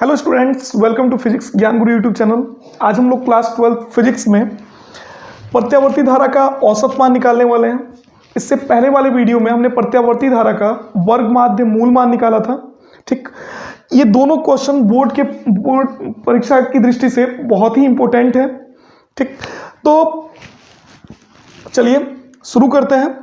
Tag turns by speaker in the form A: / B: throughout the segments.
A: Hello students, welcome to physics Gyan Guru YouTube channel. आज हम लोग क्लास 12 फिजिक्स में प्रत्यावर्ती धारा का औसत मान निकालने वाले हैं। इससे पहले वाले वीडियो में हमने प्रत्यावर्ती धारा का वर्ग माध्य मूल मान निकाला था। ठीक, ये दोनों क्वेश्चन बोर्ड परीक्षा की दृष्टि से बहुत ही इंपॉर्टेंट है। ठीक, तो चलिए शुरू करते हैं।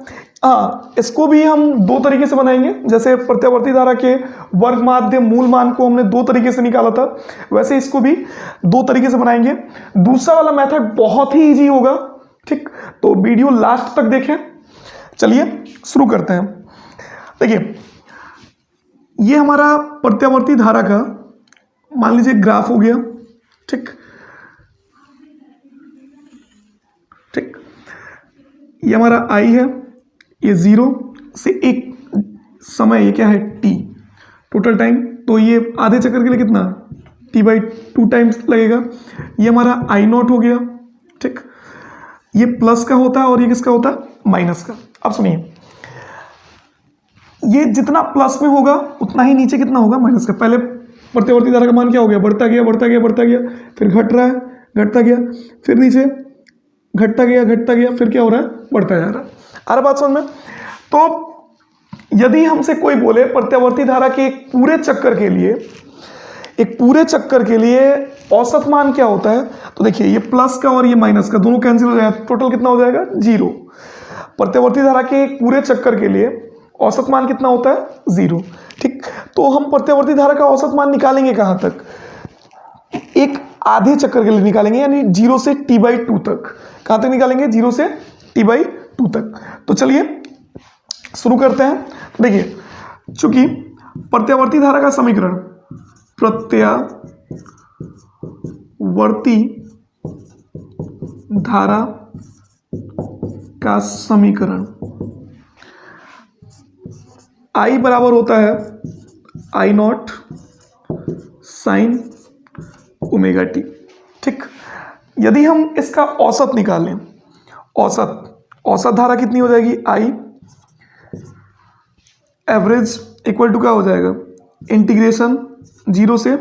A: इसको भी हम दो तरीके से बनाएंगे। जैसे प्रत्यावर्ती धारा के वर्ग माध्य मूल मान को हमने दो तरीके से निकाला था, वैसे इसको भी दो तरीके से बनाएंगे। दूसरा वाला मेथड बहुत ही इजी होगा। ठीक, तो वीडियो लास्ट तक देखें। चलिए शुरू करते हैं। देखिए, ये हमारा प्रत्यावर्ती धारा का मान लीजिए ग्राफ हो गया। ठीक, ये हमारा आई है, ये 0 से एक समय, ये क्या है t टोटल टाइम। तो ये आधे चक्कर के लिए कितना t/2 टाइम्स लगेगा। ये हमारा I0 हो गया। ठीक, ये प्लस का होता है और ये किसका होता है, माइनस का। अब सुनिए, ये जितना प्लस में होगा उतना ही नीचे कितना होगा, माइनस का। पहले प्रत्यावर्ती धारा का मान क्या हो गया, बढ़ता गया बढ़ता गया बढ़ता गया, फिर घट रहा है, घटता गया, फिर नीचे घटता गया, फिर क्या हो रहा है, बढ़ता जा रहा है। आ रहा बात समझ में? तो यदि हमसे कोई बोले प्रत्यावर्ती धारा के एक पूरे चक्कर के लिए औसत मान क्या होता है, तो देखिए ये प्लस का और ये माइनस का दोनों कैंसिल हो जाएगा, टोटल कितना हो जाएगा, 0। प्रत्यावर्ती धारा के एक पूरे चक्कर के लिए औसत मान कितना होता है, 0। ठीक, तो हम प्रत्यावर्ती धारा का औसत मान निकालेंगे कहाँ तक, एक आधे चक्कर के लिए निकालेंगे, यानी 0 से t/2 तक। कहाँ तक निकालेंगे, 0 से t/2 तक। तो चलिए शुरू करते हैं। देखिए, चूंकि प्रत्यावर्ती धारा का समीकरण, प्रत्यावर्ती धारा का समीकरण I बराबर होता है I0 साइन ओमेगा टी। ठीक, यदि हम इसका औसत निकालें, औसत धारा कितनी हो जाएगी, I एवरेज इक्वल टू क्या हो जाएगा, इंटीग्रेशन 0 से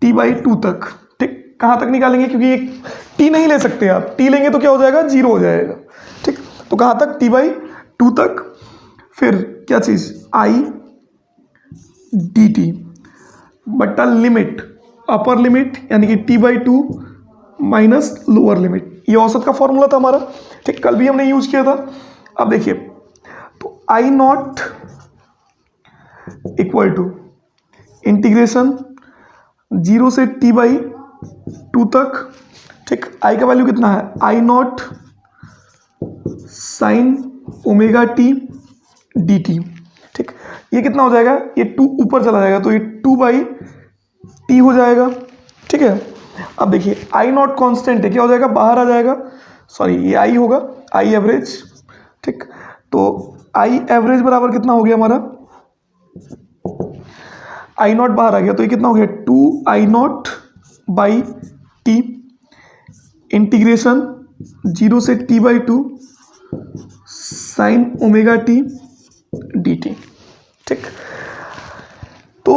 A: t/2 तक। ठीक, कहाँ तक निकालेंगे, क्योंकि एक t नहीं ले सकते आप, t लेंगे तो क्या हो जाएगा, 0 हो जाएगा। ठीक, तो कहाँ तक, t/2 तक। फिर क्या चीज़, I dt बटा लिमिट, अपर लिमिट यानी कि t/2 माइनस लोअर लिमिट। ये औसत का फॉर्मूला था हमारा। ठीक, कल भी हमने यूज किया था। अब देखिए, तो I0 इक्वल टू इंटीग्रेशन 0 से t/2 तक। ठीक, I का वैल्यू कितना है, I0 sign omega T dt। ठीक, ये कितना हो जाएगा, ये 2 ऊपर चला जाएगा तो ये 2/t हो जाएगा। ठीक है, अब देखिए I0 कांस्टेंट है, क्या हो जाएगा, बाहर आ जाएगा, सॉरी ये I होगा, I एवरेज। ठीक, तो I एवरेज बराबर कितना हो गया हमारा, I0 बाहर आ गया तो ये कितना हो गया, 2I0/t इंटीग्रेशन 0 से t/2 sign omega T dt। ठीक, तो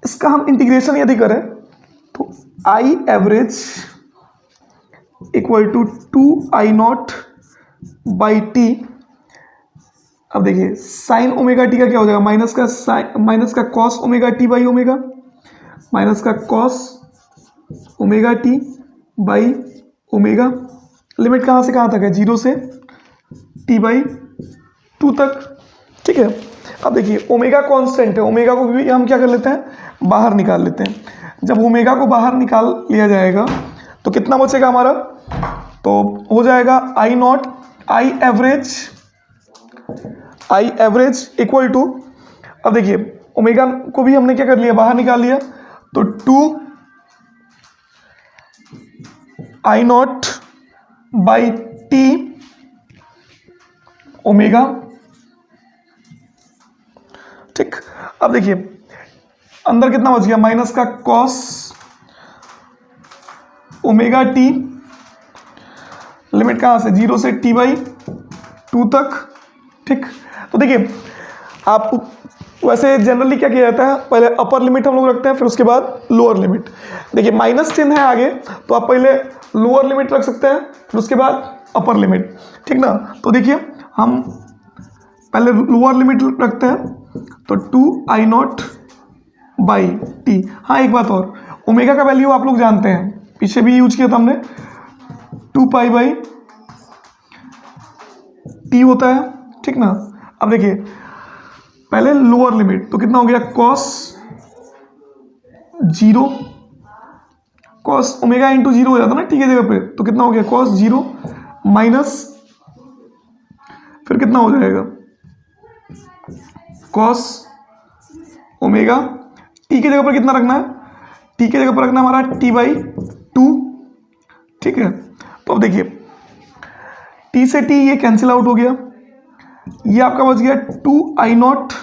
A: इसका हम इंटीग्रेशन यदि करें तो I average equal to 2I0/t। अब देखिए साइन ओमेगा टी का क्या हो जाएगा, माइनस का cos omega T by omega, minus का cos omega T by omega. Limit कहाँ से कहाँ तक है, 0 से t/2 तक। ठीक है, अब देखिए ओमेगा कांस्टेंट है, ओमेगा को भी हम क्या कर लेते हैं, बाहर निकाल लेते हैं। जब ओमेगा को बाहर निकाल लिया जाएगा तो कितना बचेगा हमारा, तो हो जाएगा I एवरेज इक्वल टू, अब देखिए ओमेगा को भी हमने क्या कर लिया, बाहर निकाल लिया, तो 2I0/t ओमेगा। ठीक, अब देखिए अंदर कितना बच गया, माइनस का कॉस ओमेगा टी, लिमिट कहाँ से, 0 से t/2 तक। ठीक, तो देखिए आप तो ऐसे जनरली क्या किया जाता है, पहले अपर लिमिट हम लोग रखते हैं, फिर उसके बाद लोअर लिमिट। देखिए माइनस चिन्ह है आगे, तो आप पहले लोअर लिमिट रख सकते हैं, फिर उसके बाद अपर लिमिट, ठीक ना। तो देखिए हम पहले लोअर लिमिट रखते हैं, तो 2I0 बाई टी। हाँ एक बात और, ओमेगा का वैल्यू आप लोग जानते हैं, पीछे भी यूज किया था हमने, 2 पाई बाई टी होता है, ठीक ना। अब देखिए पहले लोअर लिमिट, तो कितना हो गया कॉस 0, कॉस ओमेगा इंटू 0 हो जाता ना टी की जगह पे, तो कितना हो गया कॉस 0 माइनस, फिर कितना हो जाएगा कॉस ओमेगा, टी की जगह पर कितना रखना है, टी की जगह पर रखना हमारा t/2, ठीक है। तो अब देखिए टी से टी ये कैंसिल आउट हो गया, ये आपका बच गया 2I0,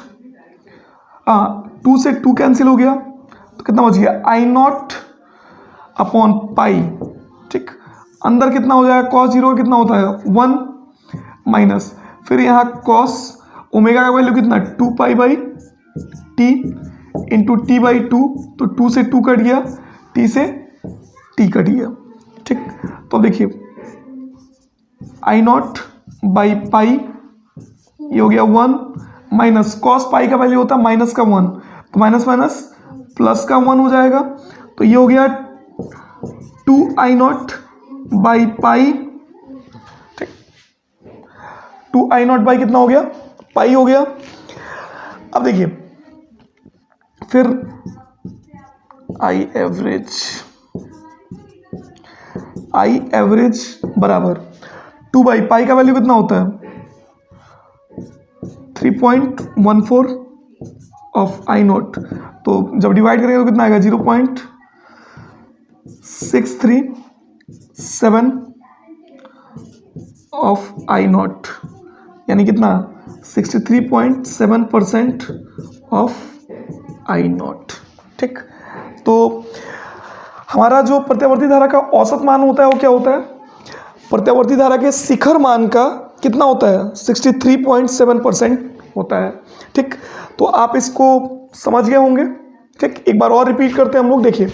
A: 2 से 2 कैंसिल हो गया, तो कितना बच गया I0 अपॉन पाई, ठीक। अंदर कितना हो जाएगा कॉस 0 कितना होता है 1 माइनस, फिर यहाँ कॉस ओमेगा का वैल्यू कितना 2 pi by T into t/2, तो 2 से 2 कट गया, t से t कट गया, ठीक। तो देखिए I0 बाई पाई ये हो गया 1 माइनस कॉस पाई का वैल्यू होता है माइनस का 1, तो माइनस माइनस प्लस का 1 हो जाएगा, तो ये हो गया 2I0 बाई पाई, ठीक। 2I0 बाई कितना हो गया पाई हो गया। अब देखिए फिर आई एवरेज बराबर 2/पाई का वैल्यू कितना होता है 3.14 ऑफ I0, तो जब डिवाइड करेंगे तो कितना आएगा 0.637 ऑफ I0, यानी कितना 63.7% ऑफ I0, ठीक। तो हमारा जो प्रत्यावर्ती धारा का औसत मान होता है वो क्या होता है, प्रत्यावर्ती धारा के शिखर मान का कितना होता है 63.7% होता है, ठीक। तो आप इसको समझ गए होंगे, ठीक। एक बार और रिपीट करते हैं हम लोग। देखिए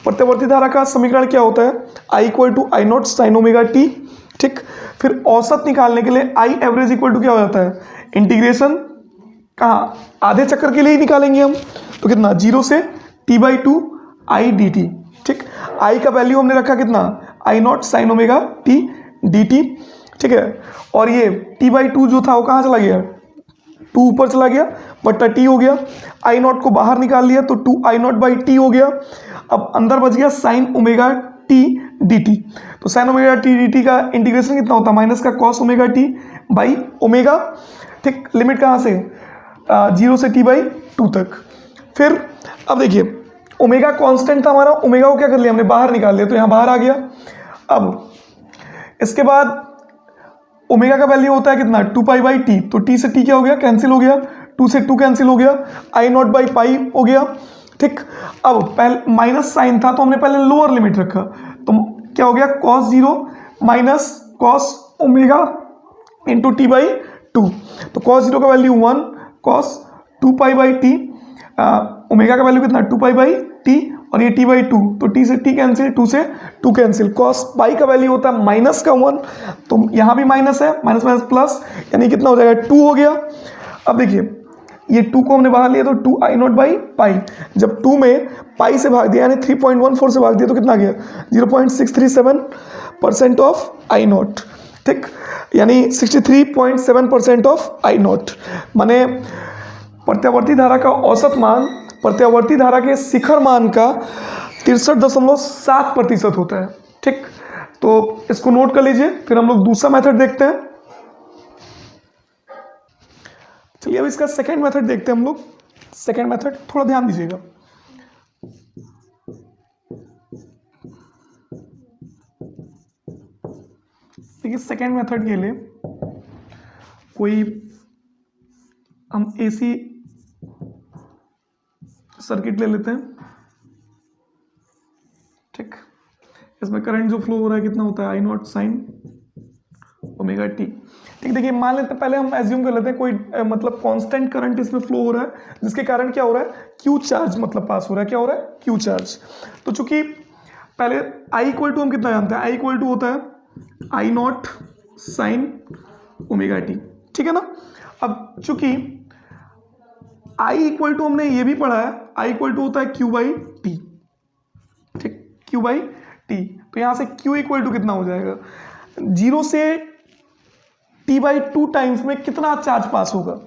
A: प्रत्यावर्ती धारा का समीकरण क्या होता है, I = I0 sin omega T, ठीक। फिर औसत निकालने के लिए I एवरेज इक्वल टू क्या हो जाता है, इंटीग्रेशन कहाँ आधे चक्कर के लिए ही निकालेंगे हम, तो कितना 0 से t/2 I dt, ठीक। I का वैल्यू हमने रखा कितना I0 sin omega T dt, ठीक है। और ये t/2 जो था वो कहाँ चला गया 2 ऊपर चला गया बट्टा t हो गया, I0 को बाहर निकाल लिया तो 2I0/t हो गया। अब अंदर बच गया sin ओमेगा टी dt, तो sin ओमेगा टी dt का इंटीग्रेशन कितना होता है माइनस का cos omega T by omega, ठीक। लिमिट कहाँ से 0 से t/2 तक। फिर अब देखिए ओमेगा कांस्टेंट था हमारा, ओमेगा को क्या कर लिया हमने बाहर निकाल लिया, तो यहाँ बाहर आ गया। अब इसके बाद ओमेगा का वैल्यू होता है कितना 2 पाई/t, तो t से t क्या हो गया कैंसिल हो गया, 2 से 2 कैंसिल हो गया, I0/पाई हो गया, ठीक। अब पहले माइनस साइन था तो हमने पहले लोअर लिमिट रखा, तो क्या हो गया cos 0 minus cos omega into t/2, तो cos 0 का वैल्यू 1 cos 2 पाई/t, ओमेगा का वैल्यू कितना 2 पाई/t और ये t/2, तो t से t कैंसिल, 2 से 2 कैंसिल, cos पाई का वैल्यू होता है माइनस का 1, तो यहाँ भी माइनस है, माइनस माइनस प्लस, यानी कितना हो जाएगा 2 हो गया। अब देखिए ये 2 को हमने बाहर लिया तो 2I0/पाई, जब 2 में पाई से भाग दिया यानी 3.14 से भाग दिया तो कितना आ गया 0.637% ऑफ I0, ठीक। यानी 63.7% ऑफ I0, माने प्रत्यावर्ती धारा का औसत मान प्रत्यावर्ती धारा के शिखर मान का 63.7% होता है, ठीक। तो इसको नोट कर लीजिए। फिर हम लोग दूसरा मेथड देखते हैं। चलिए अब इसका सेकेंड मेथड देखते हैं हम लोग। सेकेंड मेथड थोड़ा ध्यान दीजिएगा। देखिए सेकेंड मेथड के लिए कोई हम एसी सर्किट ले लेते हैं, ठीक। इसमें करंट जो फ्लो हो रहा है कितना होता है I0 sin ओमेगा टी। ठीक, देखिए मान लेते हैं, पहले हम एज्यूम कर लेते हैं कोई मतलब कांस्टेंट करंट इसमें फ्लो हो रहा है, जिसके कारण क्या हो रहा है, क्यू चार्ज मतलब पास हो रहा है। क्या हो रहा है, क्यू चार्ज। तो चूंकि पहले आई इक्वल टू हम कितना जानते हैं, आई इक्वल टू होता है आई नॉट साइन ओमेगा टी, ठीक है ना। अब चूंकि आई इक्वल टू हमने ये भी पढ़ा है, आई इक्वल टू होता है क्यू बाई टी, ठीक, क्यू बाई टी। तो यहां से क्यू इक्वल टू कितना हो जाएगा, 0 से टी बाई 2 टाइम्स में कितना चार्ज पास होगा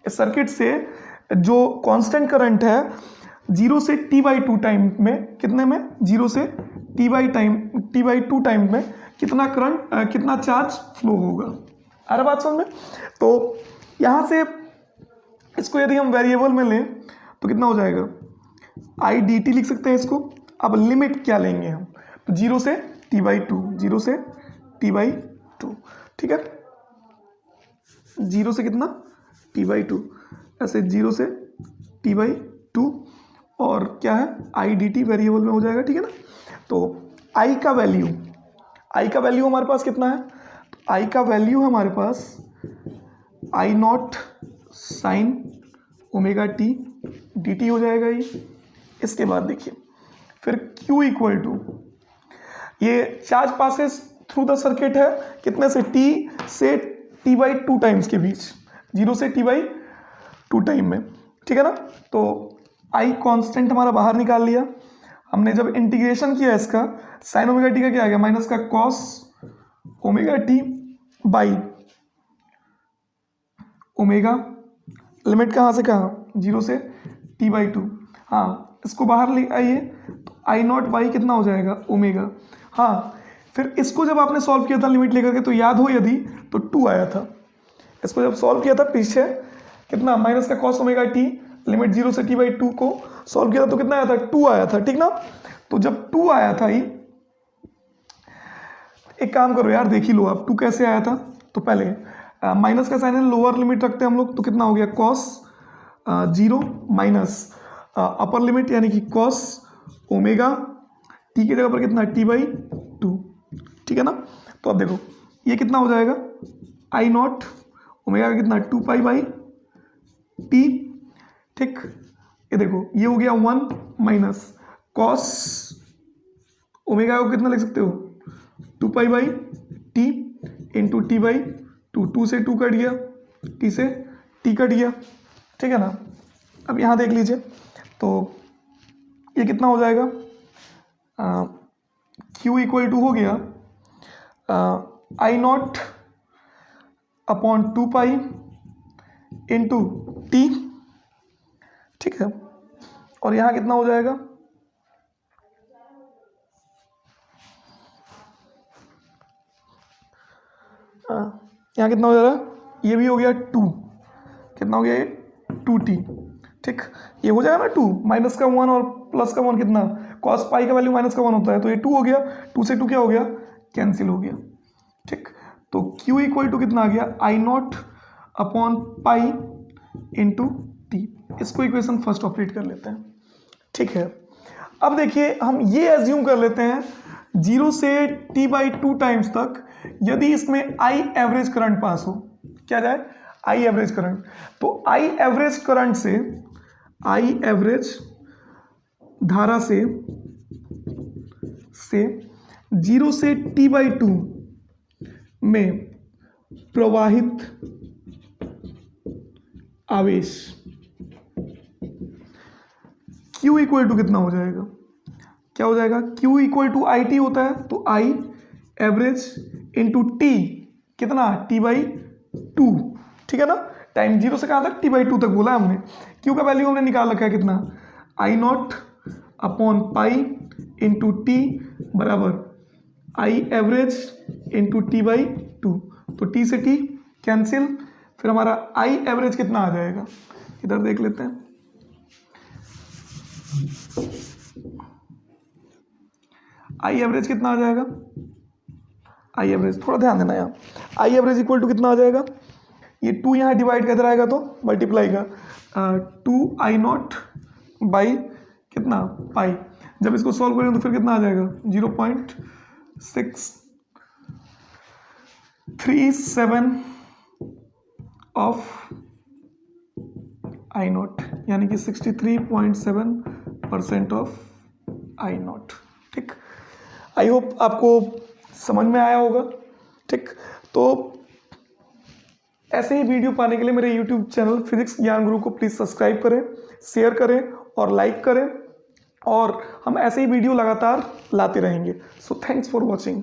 A: इस सर्किट से, जो कांस्टेंट करंट है 0 से टी बाई 2 टाइम में, कितने में, 0 से टी बाई 2 टाइम में कितना करंट कितना चार्ज फ्लो होगा। आ रहा बात समझ में। तो यहां से इसको यदि हम वेरिएबल में लें तो कितना हो जाएगा, आई डी टी लिख सकते हैं इसको। अब लिमिट क्या लेंगे हम, तो 0 से टी बाई 2, 0 से टी बाई 2, ठीक है, 0 से कितना, टी बाई 2, ऐसे 0 से टी बाई 2, और क्या है, आई डी टी वेरिएबल में हो जाएगा, ठीक है ना। तो आई का वैल्यू हमारे पास कितना है, तो आई का वैल्यू है हमारे पास I nought sine omega T D T हो जाएगा ये। इसके बाद देखिए फिर Q इक्वल टू, ये charge passes through the circuit है कितने से, T से T बाई 2 टाइम्स के बीच, 0 से T बाई 2 टाइम में, ठीक है ना। तो I कांस्टेंट हमारा बाहर निकाल लिया हमने। जब इंटीग्रेशन किया इसका, साइन ओमेगा टी का क्या आ गया, माइनस का cos omega T by omega, limit कहाँ से कहाँ, 0 से T बाई 2। हाँ, इसको बाहर ले आइए तो आई नॉट बाई कितना हो जाएगा, ओमेगा। हाँ, फिर इसको जब आपने सॉल्व किया था लिमिट लेकर के, तो याद हो यदि, तो 2 आया था। इसको जब सॉल्व किया था पीछे कितना, माइनस का कॉस ओमेगा टी, लिमिट 0 से T बाई 2 को सॉल्व किया था तो कितना आया था, 2 आया था, ठीक ना। तो जब 2 आया था, एक काम करो यार, देख ही लो आप 2 कैसे आया था। तो पहले माइनस का साइन है, लोअर लिमिट रखते हैं हम लोग, तो कितना हो गया, कॉस 0 माइनस अपर लिमिट यानी कि कॉस ओमेगा टी की जगह पर कितना, T बाई 2, ठीक है ना। तो अब देखो ये कितना हो जाएगा, आई नॉट ओमेगा का कितना, 2 पाई बाई टी, ठीक। ये देखो ये हो गया 1 माइनस कॉस ओमेगा को कितना लिख सकते हो, 2 pi by T into T by 2, 2 से 2 कट गया, टी से टी कट गया, ठीक है ना। अब यहाँ देख लीजिए तो ये कितना हो जाएगा, Q इक्वल टू हो गया I nought upon 2 pi into T, ठीक है। और यहाँ कितना हो जाएगा, यहाँ कितना हो जा रहा है, ये भी हो गया 2, कितना हो गया ये, 2t, ठीक। ये हो जाएगा ना 2, माइनस का 1 और प्लस का 1 कितना, कॉस पाई का वैल्यू माइनस का 1 होता है, तो ये 2 हो गया, 2 से 2 क्या हो गया, कैंसिल हो गया, ठीक। तो Q इक्वल टू कितना आ गया, I nought upon pi into T. इसको इक्वेशन फर्स्ट ऑपरेट कर लेते हैं, ठीक है। अब देखिए हम ये एज्यूम कर लेते हैं 0 से T बाई 2 टाइम्स तक यदि इसमें आई एवरेज करंट पास हो, क्या जाए, आई एवरेज करंट। तो आई एवरेज करंट से, आई एवरेज धारा से 0 से T बाई 2 में प्रवाहित आवेश Q इक्वल टू कितना हो जाएगा, क्या हो जाएगा, Q equal to I T होता है, तो आई एवरेज इंटू टी कितना, T बाई 2, ठीक है ना। टाइम 0 से कहाँ तक, T बाई 2 तक बोला हमने। Q का वैल्यू हमने निकाल रखा है कितना, I nought upon pi into T बराबर I average into T by 2, तो T से T कैंसिल, फिर हमारा आई एवरेज कितना आ जाएगा, इधर देख लेते हैं। आई एवरेज कितना आ जाएगा, आई एवरेज थोड़ा ध्यान देना यहाँ, आई एवरेज इक्वल टू कितना आ जाएगा, ये 2 यहाँ डिवाइड कर आएगा तो मल्टीप्लाई का 2 आई नॉट बाई कितना, पाई। जब इसको सॉल्व करेंगे तो फिर कितना आ जाएगा, 0.6375 ऑफ आई नॉट, यानी कि 63.7% ऑफ आई नॉट। ठीक, आई होप आपको समझ में आया होगा। ठीक, तो ऐसे ही वीडियो पाने के लिए मेरे यूट्यूब चैनल फिजिक्स ज्ञान गुरु को प्लीज़ सब्सक्राइब करें, शेयर करें और लाइक करें, और हम ऐसे ही वीडियो लगातार लाते रहेंगे। So thanks for watching.